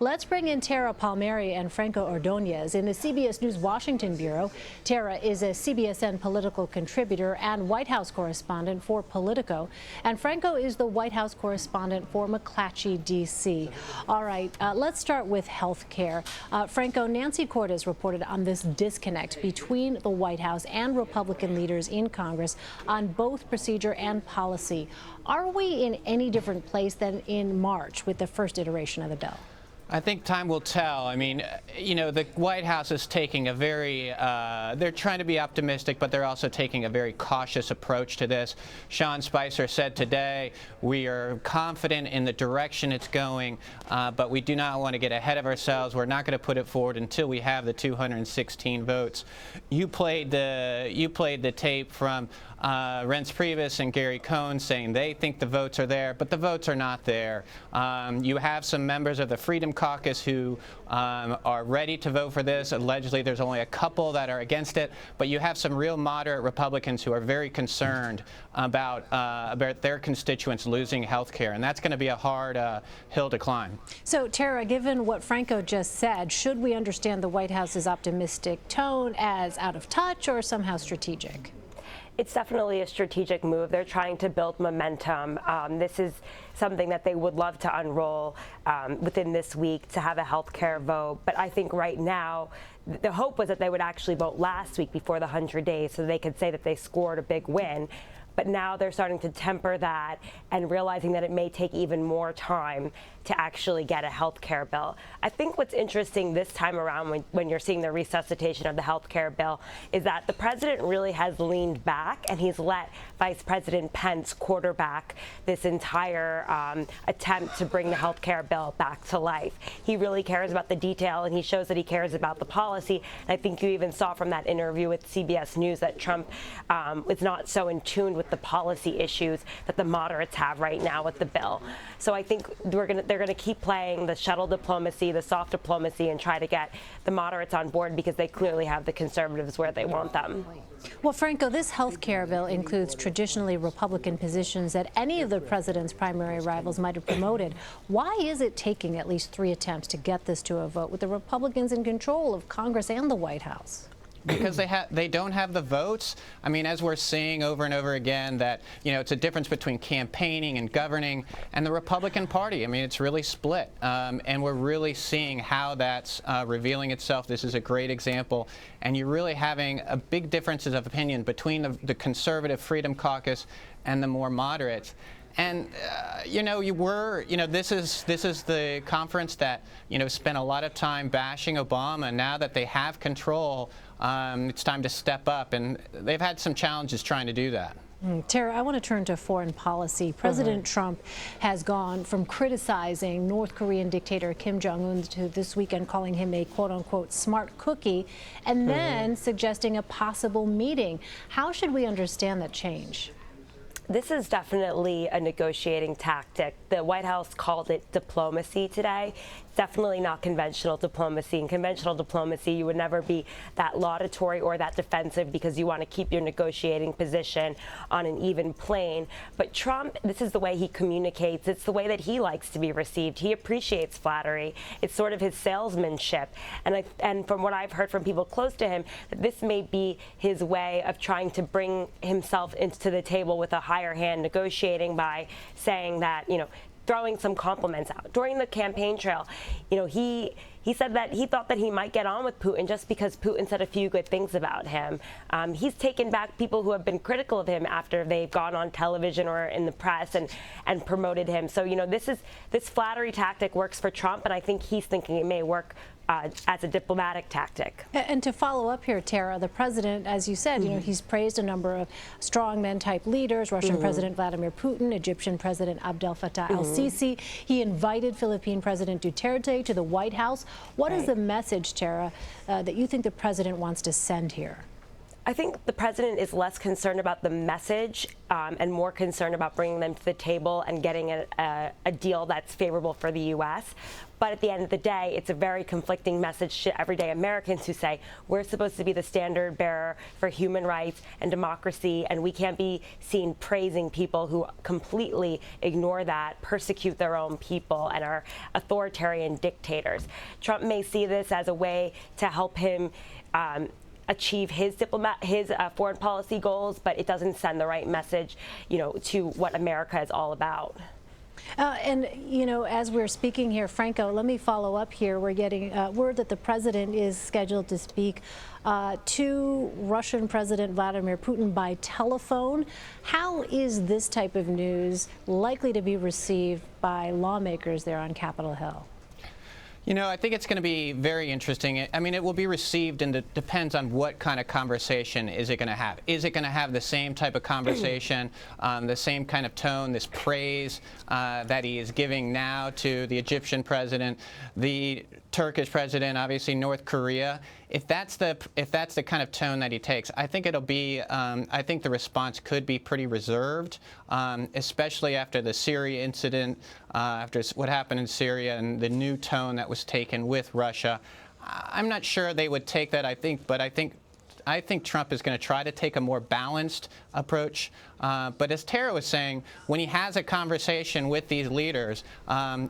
Let's bring in Tara Palmeri and Franco Ordoñez in the CBS News Washington Bureau. Tara is a CBSN political contributor and White House correspondent for Politico, and Franco is the White House correspondent for McClatchy, D.C. All right, let's start with health care. Franco, Nancy Cordes reported on this disconnect between the White House and Republican leaders in Congress on both procedure and policy. Are we in any different place than in March with the first iteration of the bill? I think time will tell. I mean, you know, the White House is taking a very, they're trying to be optimistic, but they're also taking a very cautious approach to this. Sean Spicer said today, we are confident in the direction it's going, but we do not want to get ahead of ourselves. We're not going to put it forward until we have the 216 votes. You played the tape from Reince Priebus and Gary Cohn saying they think the votes are there, but the votes are not there. You have some members of the Freedom Caucus who are ready to vote for this. Allegedly, there's only a couple that are against it, but you have some real moderate Republicans who are very concerned about their constituents losing health care, and that's going to be a hard hill to climb. So, Tara, given what Franco just said, should we understand the White House's optimistic tone as out of touch or somehow strategic? It's definitely a strategic move. They're trying to build momentum. This is something that they would love to unroll within this week to have a health care vote. But I think right now, the hope was that they would actually vote last week before the 100 days so they could say that they scored a big win. But now they're starting to temper that and realizing that it may take even more time to actually get a health care bill. I think what's interesting this time around when you're seeing the resuscitation of the health care bill is that the president really has leaned back and he's let Vice President Pence quarterback this entire attempt to bring the health care bill back to life. He really cares about the detail and he shows that he cares about the policy. And I think you even saw from that interview with CBS News that Trump is not so in tune with the policy issues that the moderates have right now with the bill. So I think they're going to keep playing the shuttle diplomacy, the soft diplomacy, and try to get the moderates on board because they clearly have the conservatives where they want them. Well, Franco, this health care bill includes traditionally Republican positions that any of the president's primary rivals might have promoted. Why is it taking at least 3 attempts to get this to a vote with the Republicans in control of Congress and the White House? Because they don't have the votes. I mean, as we're seeing over and over again, that, you know, it's a difference between campaigning and governing, and the Republican Party. I mean, it's really split, and we're really seeing how that's revealing itself. This is a great example, and you're really having a big differences of opinion between the conservative Freedom Caucus and the more moderates. And you know, this is the conference that, you know, spent a lot of time bashing Obama. Now that they have control, it's time to step up, and they've had some challenges trying to do that. Tara, I want to turn to foreign policy. President Trump has gone from criticizing North Korean dictator Kim Jong-un to this weekend calling him a quote-unquote smart cookie, and then suggesting a possible meeting. How should we understand that change? This is definitely a negotiating tactic. The White House called it diplomacy today. Definitely not conventional diplomacy. In conventional diplomacy, you would never be that laudatory or that defensive because you want to keep your negotiating position on an even plane. But Trump, this is the way he communicates. It's the way that he likes to be received. He appreciates flattery. It's sort of his salesmanship. And from what I've heard from people close to him, that this may be his way of trying to bring himself into the table with a higher hand, negotiating by saying that, you know, throwing some compliments out. During the campaign trail, you know, he said that he thought that he might get on with Putin just because Putin said a few good things about him. He's taken back people who have been critical of him after they've gone on television or in the press and promoted him. So, you know, this flattery tactic works for Trump, and I think he's thinking it may work as a diplomatic tactic. And to follow up here, Tara, the president, as you said, you know, he's praised a number of strongmen type leaders, Russian President Vladimir Putin, Egyptian President Abdel Fattah el-Sisi. He invited Philippine President Duterte to the White House. What is the message, Tara, that you think the president wants to send here? I think the president is less concerned about the message and more concerned about bringing them to the table and getting a deal that's favorable for the U.S. But at the end of the day, it's a very conflicting message to everyday Americans who say we're supposed to be the standard bearer for human rights and democracy, and we can't be seen praising people who completely ignore that, persecute their own people, and are authoritarian dictators. Trump may see this as a way to help him achieve his foreign policy goals, but it doesn't send the right message, to what America is all about. And, as we're speaking here, Franco, let me follow up here. We're getting word that the president is scheduled to speak to Russian President Vladimir Putin by telephone. How is this type of news likely to be received by lawmakers there on Capitol Hill? I think it's going to be very interesting. I mean, it will be received, and it depends on what kind of conversation is it going to have. Is it going to have the same type of conversation, the same kind of tone, this praise that he is giving now to the Egyptian president, the Turkish president, obviously North Korea? If that's the kind of tone that he takes, I think it'll be. I think the response could be pretty reserved, especially after the Syria incident, after what happened in Syria, and the new tone that was taken with Russia. I'm not sure they would take that. I think Trump is going to try to take a more balanced approach. But as Tara was saying, when he has a conversation with these leaders,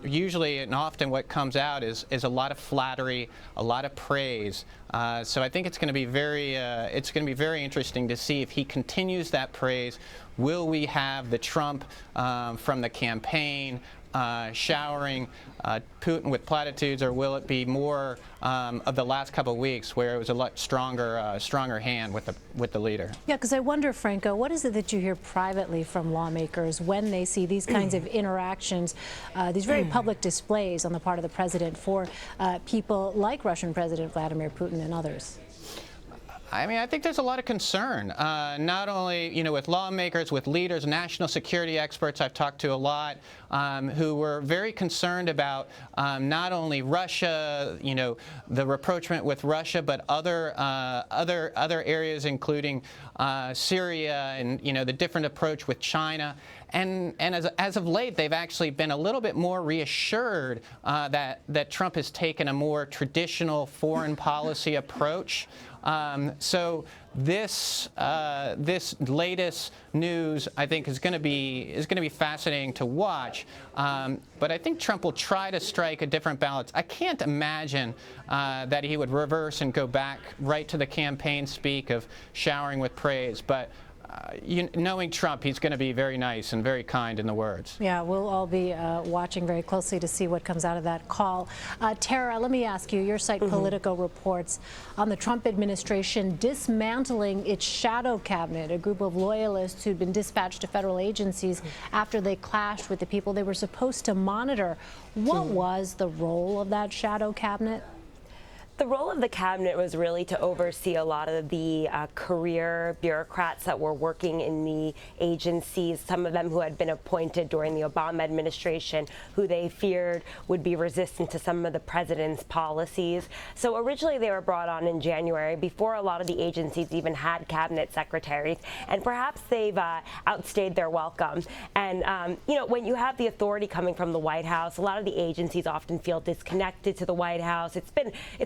usually and often what comes out is a lot of flattery, a lot of praise. So I think it's going to be very interesting to see if he continues that praise. Will we have the Trump from the campaign showering Putin with platitudes, or will it be more of the last couple of weeks where it was a lot stronger hand with the leader? Yeah, because I wonder, Franco, what is it that you hear privately from lawmakers when they see these kinds of interactions, these very public displays on the part of the president for people like Russian President Vladimir Putin and others? I mean, I think there's a lot of concern, not only, with lawmakers, with leaders, national security experts I've talked to a lot, who were very concerned about not only Russia, the rapprochement with Russia, but other areas, including Syria and, the different approach with China. And as of late, they've actually been a little bit more reassured that Trump has taken a more traditional foreign policy approach. So this latest news, I think, is going to be fascinating to watch. But I think Trump will try to strike a different balance. I can't imagine that he would reverse and go back right to the campaign speak of showering with praise. But knowing Trump, he's going to be very nice and very kind in the words. Yeah, we'll all be watching very closely to see what comes out of that call. Tara, let me ask you, your site Politico reports on the Trump administration dismantling its shadow cabinet, a group of loyalists who'd been dispatched to federal agencies after they clashed with the people they were supposed to monitor. What was the role of that shadow cabinet? The role of the cabinet was really to oversee a lot of the career bureaucrats that were working in the agencies, some of them who had been appointed during the Obama administration, who they feared would be resistant to some of the president's policies. So originally they were brought on in January, before a lot of the agencies even had cabinet secretaries, and perhaps they've outstayed their welcome. And when you have the authority coming from the White House, a lot of the agencies often feel disconnected to the White House. It's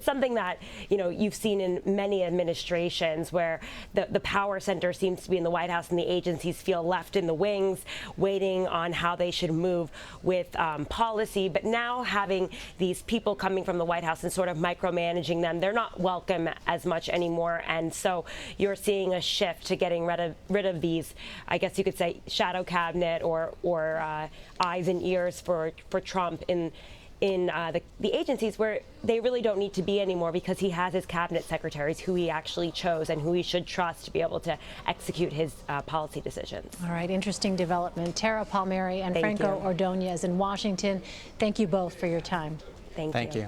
something that you've seen in many administrations, where the power center seems to be in the White House and the agencies feel left in the wings, waiting on how they should move with policy. But now having these people coming from the White House and sort of micromanaging them, they're not welcome as much anymore. And so you're seeing a shift to getting rid of these, I guess you could say, shadow cabinet or eyes and ears for Trump in the agencies, where they really don't need to be anymore, because he has his cabinet secretaries who he actually chose and who he should trust to be able to execute his policy decisions. All right, interesting development. Tara Palmeri and Franco Ordoñez in Washington, thank you both for your time. Thank you.